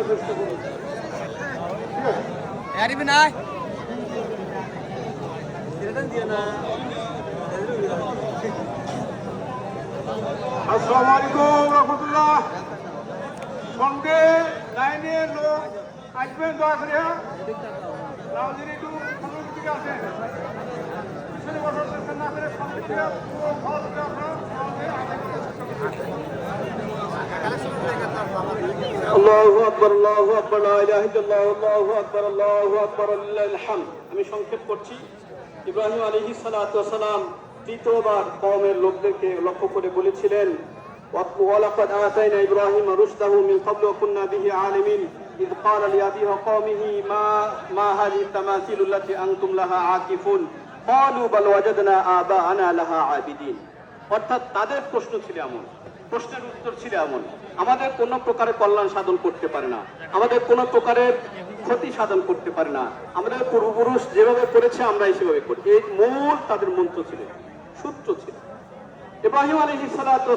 আসসালামু আলাইকুম রহমতুল্লাহ। সঙ্গে লাইনে লোক আসবেন দয়া করে। রাউজির একটু সঙ্গে দিকে আসেন। পিছনে বসার চেষ্টা না করে সঙ্গে দিকে আল্লাহু আকবার, আল্লাহু আকবার, লা ইলাহা ইল্লাল্লাহ, আল্লাহু আকবার, আল্লাহু আকবার, লিল্লাহিল হামদ। আমি সংক্ষেপ করছি। ইব্রাহিম আলাইহিস সালাতু ওয়াস সালাম তৃতীয়বার কওমের লোকদেরকে লক্ষ্য করে বলেছিলেন, ওয়ালাকাদ আতাইনা ইব্রাহিম রুশদাহু মিন ক্বাবলু ওয়া কুননা বিহি আলিমিন ইয ক্বালা লিআবিহি ওয়া কওমিহি মা হাযিহি তামাসিলু আল্লাতী আনতুম লাহা আকিফুন ক্বালু বাল ওয়াজাদনা আবা'ানা লাহা আবিদিন। অর্থাৎ তাদের প্রশ্ন ছিল এমন, প্রশ্নের উত্তর ছিল এমন, আমাদের কোনো প্রকারের কল্যাণ সাধন করতে পারে না, আমাদের কোনো প্রকারের ক্ষতি সাধন করতে পারে না, আমাদের পূর্বপুরুষ যেভাবে করেছে আমরা সেভাবে করি। এই মূল তাদের মন্ত্র ছিল, সূত্র ছিল। ইব্রাহিম আলাইহিস সালাতু